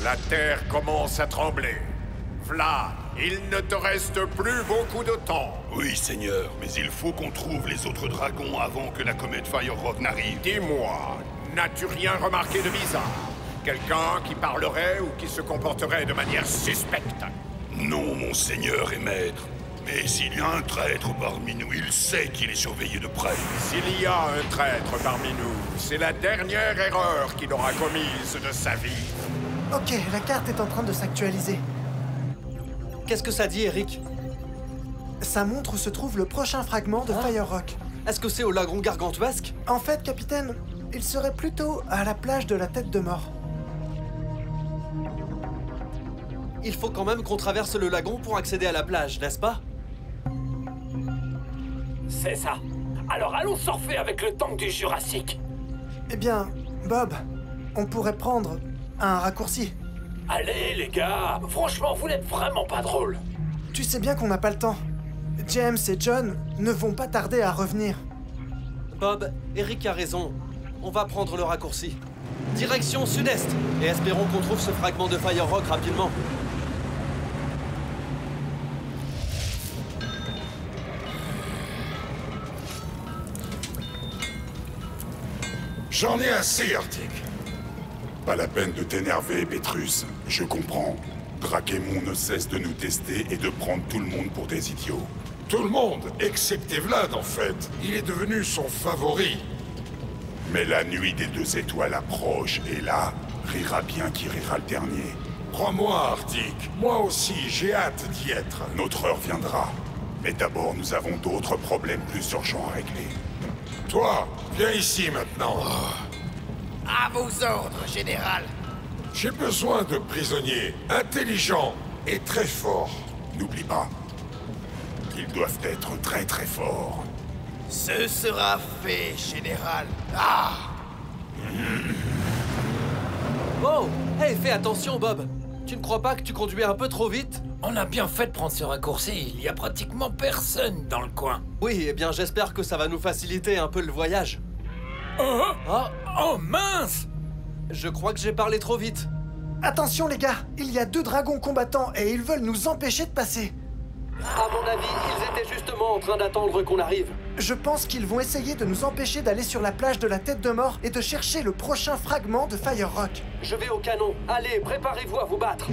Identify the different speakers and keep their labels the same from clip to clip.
Speaker 1: La Terre commence à trembler. Vlad, il ne te reste plus beaucoup de temps.
Speaker 2: Oui, Seigneur, mais il faut qu'on trouve les autres dragons avant que la comète Firehawk n'arrive.
Speaker 1: Dis-moi, n'as-tu rien remarqué de bizarre? Quelqu'un qui parlerait ou qui se comporterait de manière suspecte?
Speaker 2: Non, mon Seigneur et Maître. Mais s'il y a un traître parmi nous, il sait qu'il est surveillé de près.
Speaker 1: S'il y a un traître parmi nous, c'est la dernière erreur qu'il aura commise de sa vie.
Speaker 3: Ok, la carte est en train de s'actualiser.
Speaker 4: Qu'est-ce que ça dit, Eric?
Speaker 3: Ça montre où se trouve le prochain fragment de Firehawk.
Speaker 4: Est-ce que c'est au lagon gargantuesque?
Speaker 3: En fait, capitaine, il serait plutôt à la plage de la Tête de Mort.
Speaker 4: Il faut quand même qu'on traverse le lagon pour accéder à la plage, n'est-ce pas?
Speaker 5: C'est ça. Alors allons surfer avec le tank du Jurassique.
Speaker 3: Eh bien, Bob, on pourrait prendre un raccourci.
Speaker 5: Allez les gars, franchement vous n'êtes vraiment pas drôles.
Speaker 3: Tu sais bien qu'on n'a pas le temps. James et John ne vont pas tarder à revenir.
Speaker 4: Bob, Eric a raison. On va prendre le raccourci. Direction sud-est, et espérons qu'on trouve ce fragment de Firehawk rapidement.
Speaker 2: J'en ai assez, Arctic. Pas la peine de t'énerver, Petrus. Je comprends. Drakemon ne cesse de nous tester et de prendre tout le monde pour des idiots.
Speaker 6: Tout le monde, excepté Vlad en fait. Il est devenu son favori.
Speaker 2: Mais la nuit des 2 étoiles approche, et là, rira bien qui rira le dernier.
Speaker 6: Crois-moi, Arctic. Moi aussi, j'ai hâte d'y être.
Speaker 2: Notre heure viendra. Mais d'abord, nous avons d'autres problèmes plus urgents à régler.
Speaker 6: Toi, viens ici maintenant.
Speaker 7: À vos ordres, général.
Speaker 6: J'ai besoin de prisonniers intelligents et très forts.
Speaker 2: N'oublie pas, ils doivent être très très forts.
Speaker 7: Ce sera fait, général. Ah!
Speaker 4: Oh! Hey, fais attention, Bob! Tu ne crois pas que tu conduis un peu trop vite?
Speaker 5: On a bien fait de prendre ce raccourci, il y a pratiquement personne dans le coin.
Speaker 4: Oui, eh bien j'espère que ça va nous faciliter un peu le voyage.
Speaker 5: Oh,
Speaker 4: Ah!
Speaker 5: oh mince!
Speaker 4: Je crois que j'ai parlé trop vite.
Speaker 3: Attention les gars, il y a 2 dragons combattants et ils veulent nous empêcher de passer.
Speaker 4: À mon avis, ils étaient justement en train d'attendre qu'on arrive.
Speaker 3: Je pense qu'ils vont essayer de nous empêcher d'aller sur la plage de la Tête de Mort et de chercher le prochain fragment de Firehawk.
Speaker 4: Je vais au canon. Allez, préparez-vous à vous battre.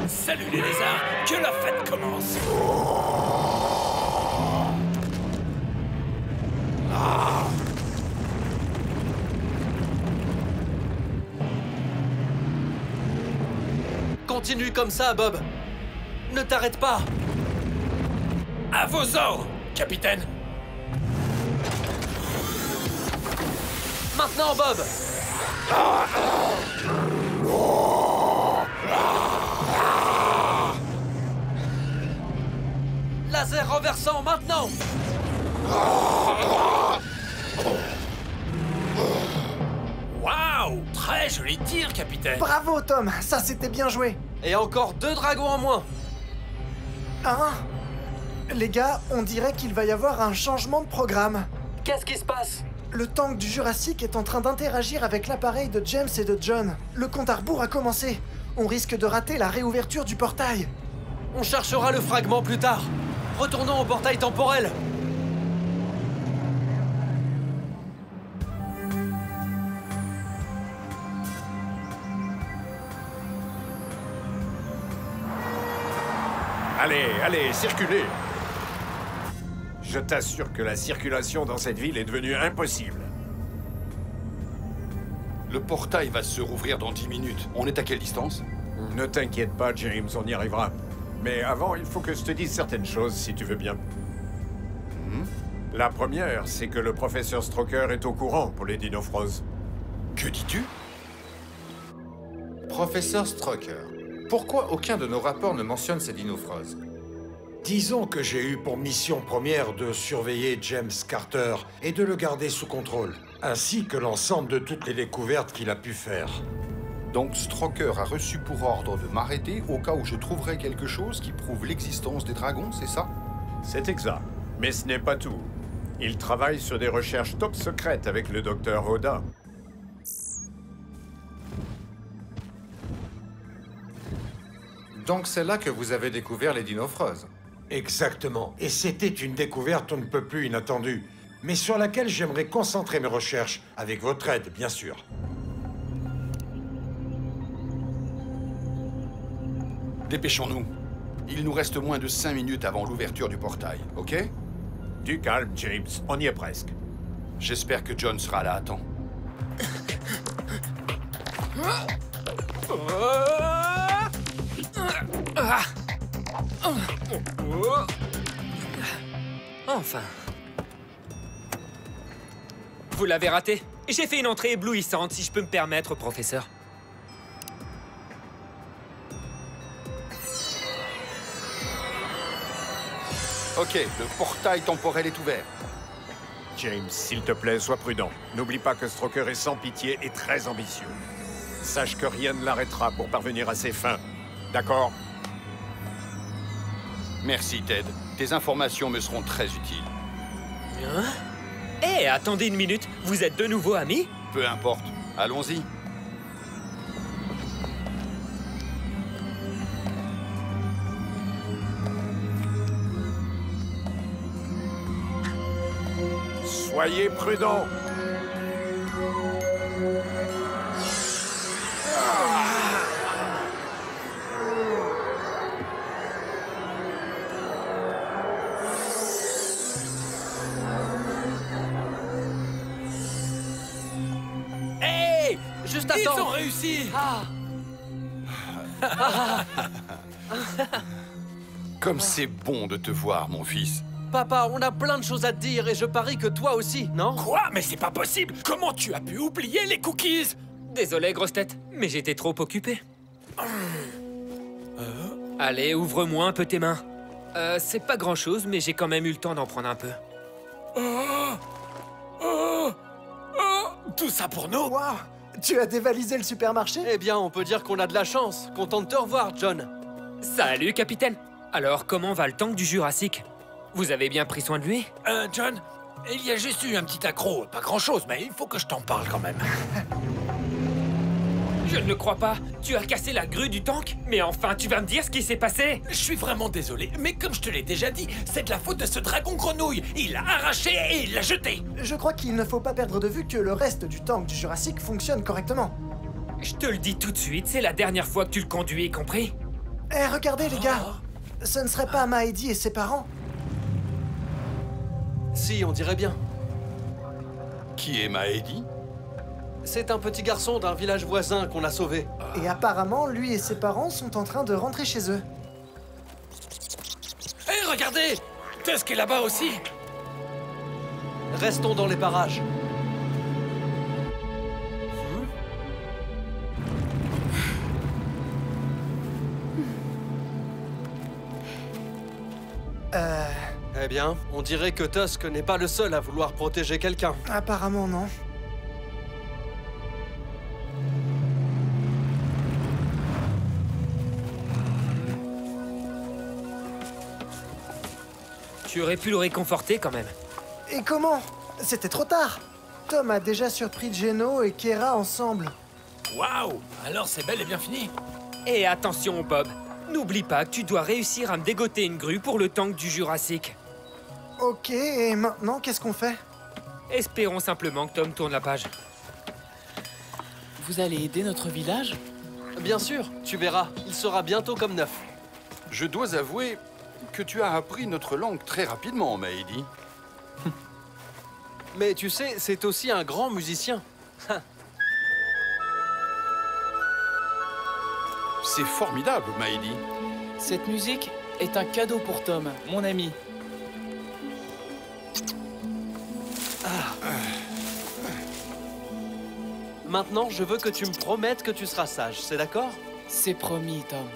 Speaker 5: Salut les lézards, que la fête commence!
Speaker 4: Continue comme ça, Bob. Ne t'arrête pas.
Speaker 5: À vos ordres, capitaine!
Speaker 4: Maintenant, Bob. Laser renversant, maintenant.
Speaker 5: Waouh! Très joli tir, capitaine!
Speaker 3: Bravo Tom, ça c'était bien joué.
Speaker 4: Et encore 2 dragons en moins.
Speaker 3: Hein? Les gars, on dirait qu'il va y avoir un changement de programme.
Speaker 4: Qu'est-ce qui se passe?
Speaker 3: Le tank du Jurassique est en train d'interagir avec l'appareil de James et de John. Le compte à rebours a commencé. On risque de rater la réouverture du portail.
Speaker 4: On cherchera le fragment plus tard. Retournons au portail temporel.
Speaker 1: Allez, allez, circulez! Je t'assure que la circulation dans cette ville est devenue impossible.
Speaker 8: Le portail va se rouvrir dans 10 minutes. On est à quelle distance?
Speaker 1: Ne t'inquiète pas, James, on y arrivera. Mais avant, il faut que je te dise certaines choses, si tu veux bien. La première, c'est que le professeur Stroker est au courant pour les Dinofros.
Speaker 8: Que dis-tu?
Speaker 9: Professeur Stroker, pourquoi aucun de nos rapports ne mentionne ces dinofros?
Speaker 6: Disons que j'ai eu pour mission première de surveiller James Carter et de le garder sous contrôle, ainsi que l'ensemble de toutes les découvertes qu'il a pu faire.
Speaker 8: Donc Stroker a reçu pour ordre de m'arrêter au cas où je trouverais quelque chose qui prouve l'existence des dragons, c'est ça?
Speaker 1: C'est exact. Mais ce n'est pas tout. Il travaille sur des recherches top secrètes avec le docteur Oda.
Speaker 9: Donc c'est là que vous avez découvert les dinofroses.
Speaker 6: Exactement. Et c'était une découverte on ne peut plus inattendue, mais sur laquelle j'aimerais concentrer mes recherches, avec votre aide, bien sûr.
Speaker 8: Dépêchons-nous. Il nous reste moins de 5 minutes avant l'ouverture du portail, ok?
Speaker 1: Du calme, James. On y est presque.
Speaker 8: J'espère que John sera là à temps.
Speaker 10: Enfin. Vous l'avez raté. J'ai fait une entrée éblouissante, si je peux me permettre, professeur.
Speaker 8: Ok, le portail temporel est ouvert.
Speaker 1: James, s'il te plaît, sois prudent. N'oublie pas que Stroker est sans pitié et très ambitieux. Sache que rien ne l'arrêtera pour parvenir à ses fins. D'accord?
Speaker 8: Merci, Ted. Tes informations me seront très utiles.
Speaker 10: Hein? Hé, attendez une minute. Vous êtes de nouveau amis?
Speaker 8: Peu importe. Allons-y.
Speaker 1: Soyez prudents.
Speaker 10: Hé! Juste attends!
Speaker 5: Ils ont réussi!
Speaker 8: Comme c'est bon de te voir, mon fils.
Speaker 4: Papa, on a plein de choses à te dire et je parie que toi aussi, non?
Speaker 5: Quoi? Mais c'est pas possible! Comment tu as pu oublier les cookies?
Speaker 10: Désolé, grosse tête, mais j'étais trop occupé. Allez, ouvre-moi un peu tes mains. C'est pas grand-chose, mais j'ai quand même eu le temps d'en prendre un peu.
Speaker 5: Tout ça pour nous?
Speaker 3: Waouh! Tu as dévalisé le supermarché?
Speaker 4: Eh bien, on peut dire qu'on a de la chance. Content de te revoir, John.
Speaker 10: Salut, capitaine. Alors, comment va le tank du Jurassique? Vous avez bien pris soin de lui?
Speaker 5: John, il y a juste eu un petit accro. Pas grand-chose, mais il faut que je t'en parle quand même.
Speaker 10: Je ne le crois pas. Tu as cassé la grue du tank? Mais enfin, tu vas me dire ce qui s'est passé?
Speaker 5: Je suis vraiment désolé, mais comme je te l'ai déjà dit, c'est de la faute de ce dragon grenouille. Il l'a arraché et il l'a jeté.
Speaker 3: Je crois qu'il ne faut pas perdre de vue que le reste du tank du Jurassique fonctionne correctement.
Speaker 10: Je te le dis tout de suite, c'est la dernière fois que tu le conduis, compris?
Speaker 3: Eh, regardez les gars! Ce ne serait pas Maëdy et ses parents?
Speaker 4: Si, on dirait bien.
Speaker 8: Qui est Maëdy?
Speaker 4: C'est un petit garçon d'un village voisin qu'on a sauvé.
Speaker 3: Et apparemment, lui et ses parents sont en train de rentrer chez eux.
Speaker 5: Hé, regardez! Tusk est là-bas aussi.
Speaker 4: Restons dans les parages. Eh bien, on dirait que Tusk n'est pas le seul à vouloir protéger quelqu'un.
Speaker 3: Apparemment, non.
Speaker 10: Tu aurais pu le réconforter quand même.
Speaker 3: Et comment? C'était trop tard. Tom a déjà surpris Geno et Kera ensemble.
Speaker 5: Waouh! Alors c'est bel et bien fini.
Speaker 10: Et attention, Bob. N'oublie pas que tu dois réussir à me dégoter une grue pour le tank du Jurassique.
Speaker 3: Ok, et maintenant, qu'est-ce qu'on fait?
Speaker 10: Espérons simplement que Tom tourne la page.
Speaker 11: Vous allez aider notre village?
Speaker 4: Bien sûr, tu verras, il sera bientôt comme neuf.
Speaker 8: Je dois avouer que tu as appris notre langue très rapidement, Maëdy.
Speaker 4: Mais tu sais, c'est aussi un grand musicien.
Speaker 8: C'est formidable, Maëdy.
Speaker 11: Cette musique est un cadeau pour Tom, mon ami.
Speaker 4: Maintenant, je veux que tu me promettes que tu seras sage, c'est d'accord?
Speaker 11: C'est promis, Tom.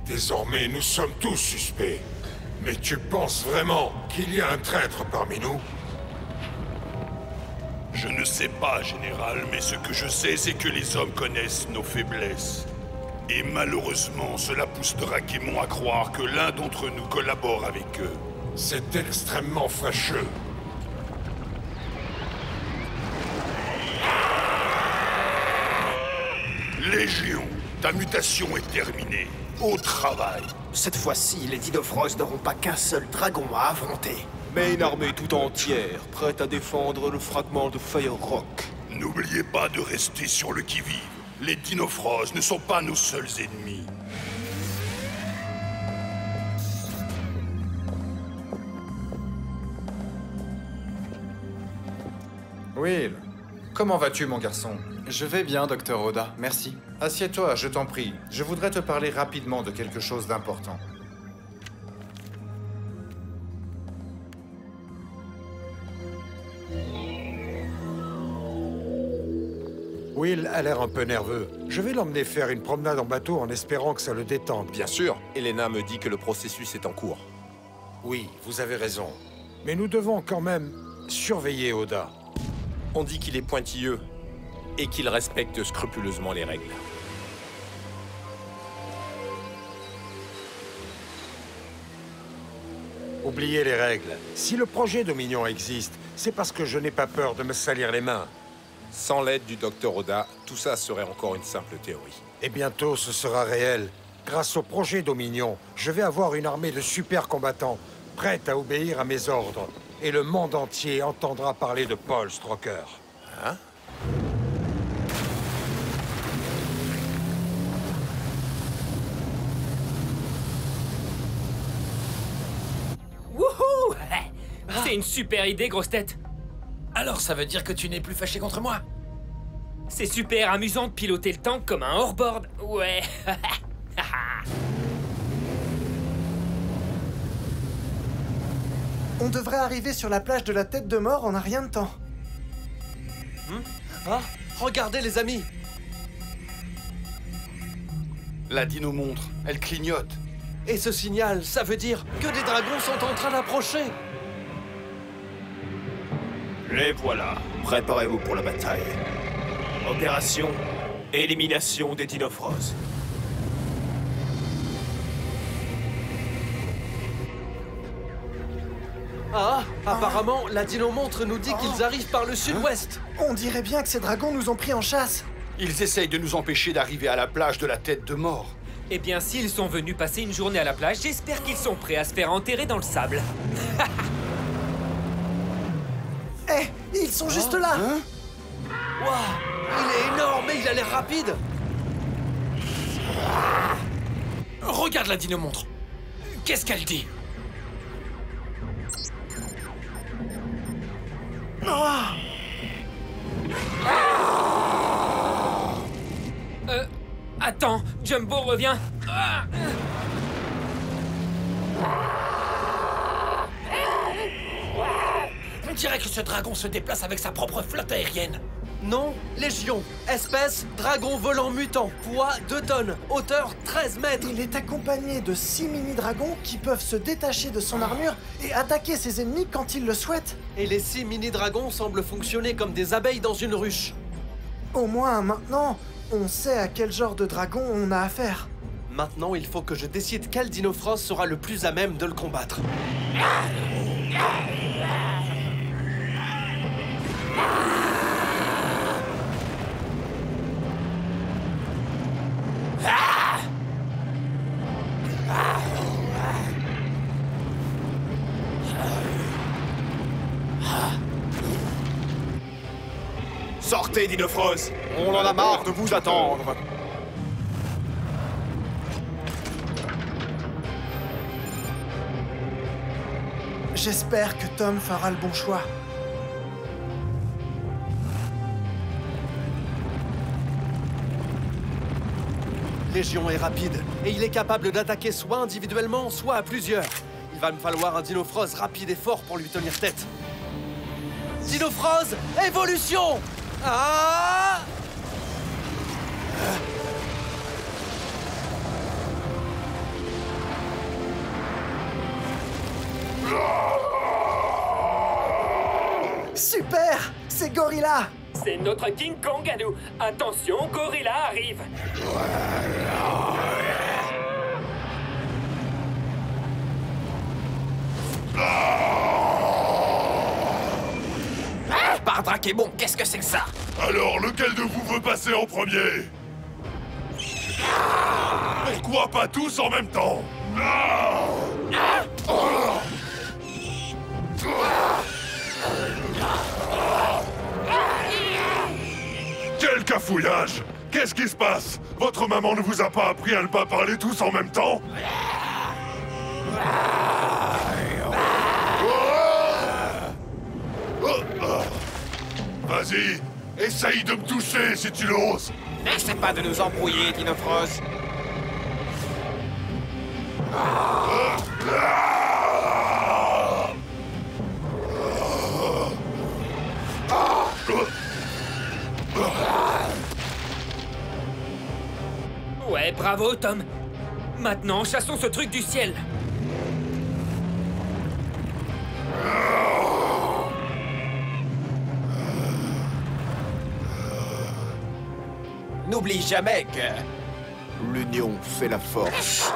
Speaker 2: Désormais, nous sommes tous suspects. Mais tu penses vraiment qu'il y a un traître parmi nous?
Speaker 12: Je ne sais pas, Général, mais ce que je sais, c'est que les hommes connaissent nos faiblesses.
Speaker 2: Et malheureusement, cela pousse Drakemon à croire que l'un d'entre nous collabore avec eux.
Speaker 6: C'est extrêmement fâcheux.
Speaker 2: Légion, ta mutation est terminée. Au travail.
Speaker 7: Cette fois-ci, les Dinofrost n'auront pas qu'un seul dragon à affronter.
Speaker 12: Mais une armée tout entière, prête à défendre le fragment de Firorock.
Speaker 2: N'oubliez pas de rester sur le qui-vive. Les Dinofrost ne sont pas nos seuls ennemis.
Speaker 9: Will, comment vas-tu, mon garçon?
Speaker 13: Je vais bien, Dr. Oda, merci.
Speaker 9: Assieds-toi, je t'en prie. Je voudrais te parler rapidement de quelque chose d'important.
Speaker 6: Will a l'air un peu nerveux. Je vais l'emmener faire une promenade en bateau en espérant que ça le détende.
Speaker 12: Bien sûr, Elena me dit que le processus est en cours.
Speaker 6: Oui, vous avez raison. Mais nous devons quand même surveiller Oda.
Speaker 12: On dit qu'il est pointilleux et qu'il respecte scrupuleusement les règles.
Speaker 6: Oubliez les règles. Si le projet Dominion existe, c'est parce que je n'ai pas peur de me salir les mains.
Speaker 12: Sans l'aide du Dr. Oda, tout ça serait encore une simple théorie.
Speaker 6: Et bientôt, ce sera réel. Grâce au projet Dominion, je vais avoir une armée de super combattants, prête à obéir à mes ordres. Et le monde entier entendra parler de Paul Stroker.
Speaker 12: Hein?
Speaker 10: Wouhou! C'est une super idée, grosse tête.
Speaker 5: Alors ça veut dire que tu n'es plus fâché contre moi?
Speaker 10: C'est super amusant de piloter le tank comme un hors-board. Ouais.
Speaker 3: On devrait arriver sur la plage de la Tête de Mort en un rien de temps.
Speaker 4: Ah, regardez les amis!
Speaker 8: La dino-montre, elle clignote.
Speaker 4: Et ce signal, ça veut dire que des dragons sont en train d'approcher!
Speaker 5: Les voilà, préparez-vous pour la bataille. Opération élimination des Dinofrost.
Speaker 4: Ah, apparemment, la dino-montre nous dit qu'ils arrivent par le sud-ouest.
Speaker 3: On dirait bien que ces dragons nous ont pris en chasse.
Speaker 8: Ils essayent de nous empêcher d'arriver à la plage de la Tête de Mort.
Speaker 10: Eh bien, s'ils sont venus passer une journée à la plage, j'espère qu'ils sont prêts à se faire enterrer dans le sable.
Speaker 3: Eh, ils sont juste là.
Speaker 4: Waouh, il est énorme et il a l'air rapide.
Speaker 5: Regarde la dino-montre. Qu'est-ce qu'elle dit?
Speaker 10: Attends, Jumbo revient.
Speaker 5: On dirait que ce dragon se déplace avec sa propre flotte aérienne.
Speaker 4: Non, Légion, espèce dragon volant mutant, poids 2 tonnes, hauteur 13 mètres.
Speaker 3: Il est accompagné de 6 mini-dragons qui peuvent se détacher de son armure et attaquer ses ennemis quand ils le souhaitent.
Speaker 4: Et les 6 mini-dragons semblent fonctionner comme des abeilles dans une ruche.
Speaker 3: Au moins, maintenant, on sait à quel genre de dragon on a affaire.
Speaker 4: Maintenant, il faut que je décide quel Dinofrost sera le plus à même de le combattre.
Speaker 5: Sortez, Dinofrost! On en a marre de vous attendre!
Speaker 3: J'espère que Tom fera le bon choix.
Speaker 4: Légion est rapide, et il est capable d'attaquer soit individuellement, soit à plusieurs. Il va me falloir un Dinofrost rapide et fort pour lui tenir tête. Dinofrost, évolution! Ah!
Speaker 3: Super! C'est Gorilla!
Speaker 10: C'est notre King Kong à nous. Attention, Gorilla arrive.
Speaker 5: Braquemon, qu'est-ce que c'est que ça?
Speaker 2: Alors, lequel de vous veut passer en premier? Pourquoi pas tous en même temps? Quel cafouillage! Qu'est-ce qui se passe? Votre maman ne vous a pas appris à ne pas parler tous en même temps? Vas-y, essaye de me toucher si tu l'oses!
Speaker 5: N'essaie pas de nous embrouiller, Dinofros.
Speaker 10: Ouais, bravo, Tom. Maintenant, chassons ce truc du ciel.
Speaker 5: N'oublie jamais que l'union fait la force.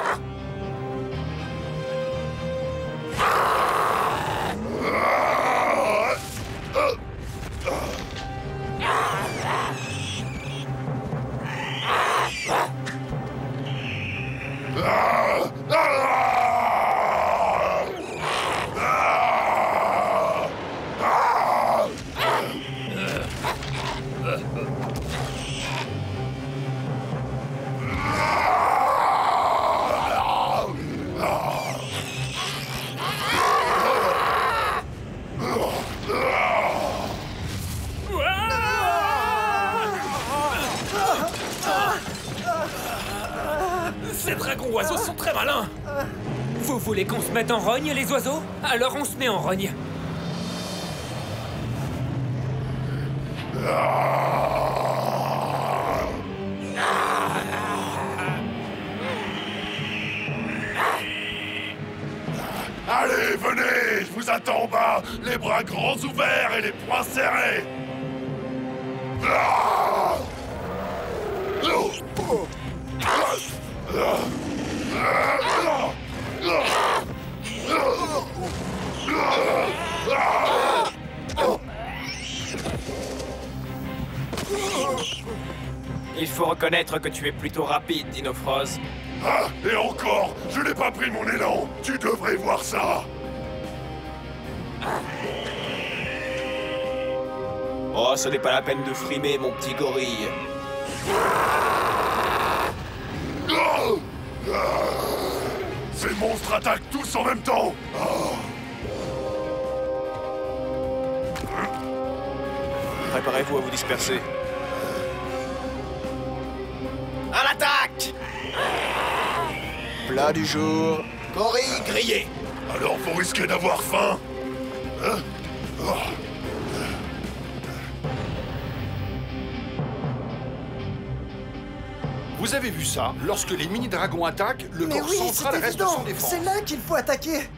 Speaker 5: Ces dragons-oiseaux sont très malins.
Speaker 10: Vous voulez qu'on se mette en rogne, les oiseaux? Alors on se met en rogne.
Speaker 2: Allez, venez! Je vous attends en bas, les bras grands ouverts et les poings serrés!
Speaker 5: Il faut reconnaître que tu es plutôt rapide, Dinofros.
Speaker 2: Ah, et encore, je n'ai pas pris mon élan. Tu devrais voir ça.
Speaker 5: Oh, ce n'est pas la peine de frimer, mon petit gorille.
Speaker 2: Ces monstres attaquent tous en même temps.
Speaker 5: Préparez-vous à vous disperser. À l'attaque! Plat du jour, gorille grillé.
Speaker 2: Alors vous risquez d'avoir faim. Hein?
Speaker 8: Vous avez vu ça? Lorsque les mini-dragons attaquent, le
Speaker 3: Mais
Speaker 8: corps
Speaker 3: oui,
Speaker 8: central
Speaker 3: c'est
Speaker 8: reste
Speaker 3: évident.
Speaker 8: sans défense.
Speaker 3: C'est là qu'il faut attaquer.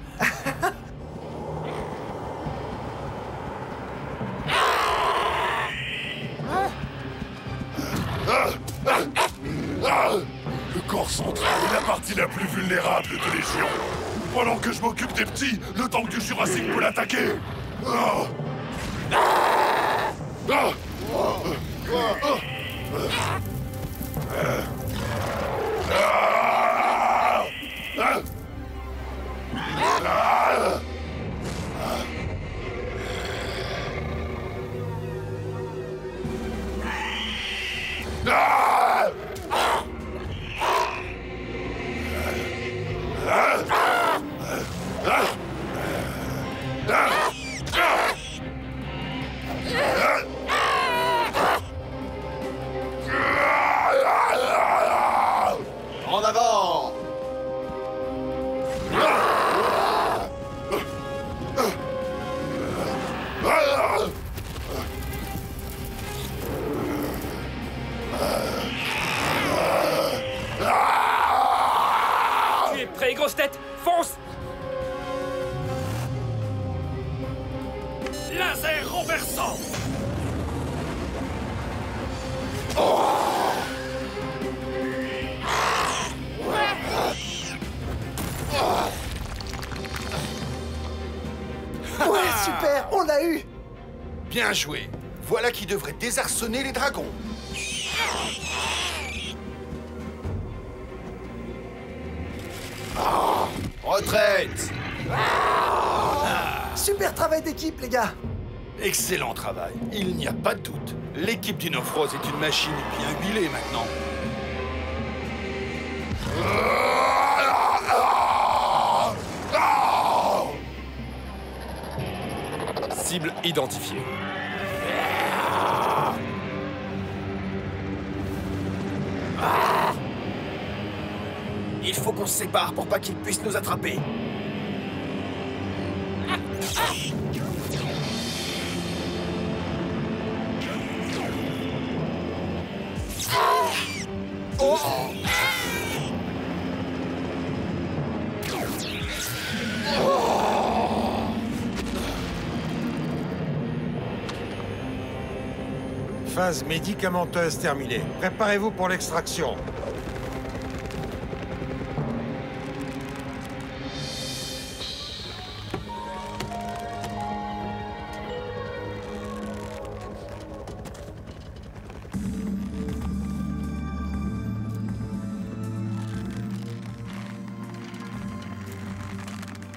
Speaker 2: Le corps central est la partie la plus vulnérable de Légion. Pendant que je m'occupe des petits, le tank du Jurassique peut l'attaquer.
Speaker 5: En avant!
Speaker 10: Tu es prêt, grosse tête? Fonce!
Speaker 5: Laser renversant!
Speaker 3: Ouais, super, on l'a eu.
Speaker 5: Bien joué.
Speaker 8: Voilà qui devrait désarçonner les dragons. Retraite!
Speaker 3: Super travail d'équipe, les gars!
Speaker 14: Excellent travail, il n'y a pas de doute. L'équipe Dino Frost est une machine bien huilée maintenant.
Speaker 12: Cible identifiée.
Speaker 7: Il faut qu'on se sépare pour pas qu'ils puissent nous attraper.
Speaker 6: Phase médicamenteuse terminée. Préparez-vous pour l'extraction.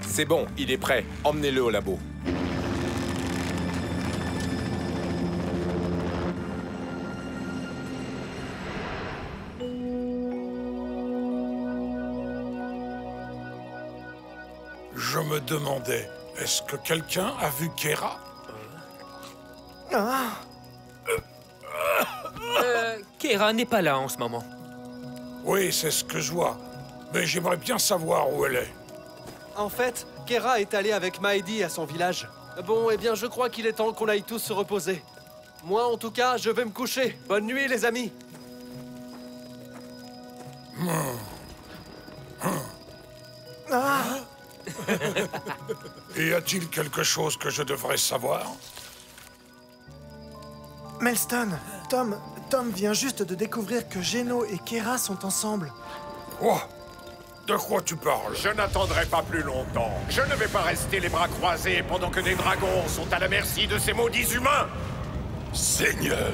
Speaker 12: C'est bon, il est prêt. Emmenez-le au labo.
Speaker 15: Je me demandais, est-ce que quelqu'un a vu Kera?
Speaker 10: Kera n'est pas là en ce moment.
Speaker 15: Oui, c'est ce que je vois. Mais j'aimerais bien savoir où elle est.
Speaker 4: En fait, Kera est allé avec Maedi à son village. Bon, eh bien, je crois qu'il est temps qu'on aille tous se reposer. Moi, en tout cas, je vais me coucher. Bonne nuit, les amis.
Speaker 15: Y a-t-il quelque chose que je devrais savoir?
Speaker 3: Maelstone, Tom vient juste de découvrir que Geno et Kera sont ensemble.
Speaker 15: Quoi? De quoi tu parles?
Speaker 1: Je n'attendrai pas plus longtemps. Je ne vais pas rester les bras croisés pendant que des dragons sont à la merci de ces maudits humains.
Speaker 2: Seigneur,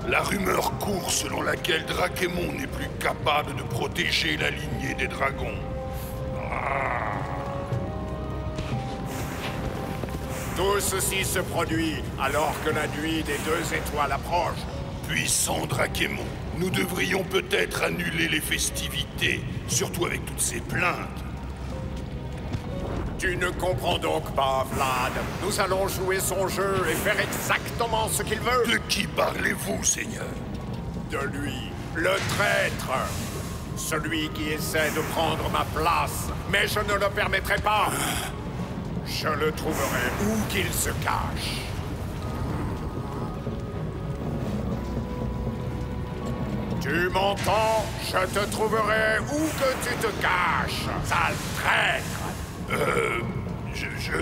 Speaker 2: la rumeur court selon laquelle Drakemon n'est plus capable de protéger la lignée des dragons.
Speaker 1: Tout ceci se produit alors que la nuit des 2 étoiles approche.
Speaker 2: Puissant Drakemon, nous devrions peut-être annuler les festivités, surtout avec toutes ces plaintes.
Speaker 1: Tu ne comprends donc pas, Vlad. Nous allons jouer son jeu et faire exactement ce qu'il veut.
Speaker 2: De qui parlez-vous, Seigneur?
Speaker 1: De lui, le traître. Celui qui essaie de prendre ma place. Mais je ne le permettrai pas. Je le trouverai où qu'il se cache. Tu m'entends? Je te trouverai où que tu te caches, sale traître.
Speaker 2: Je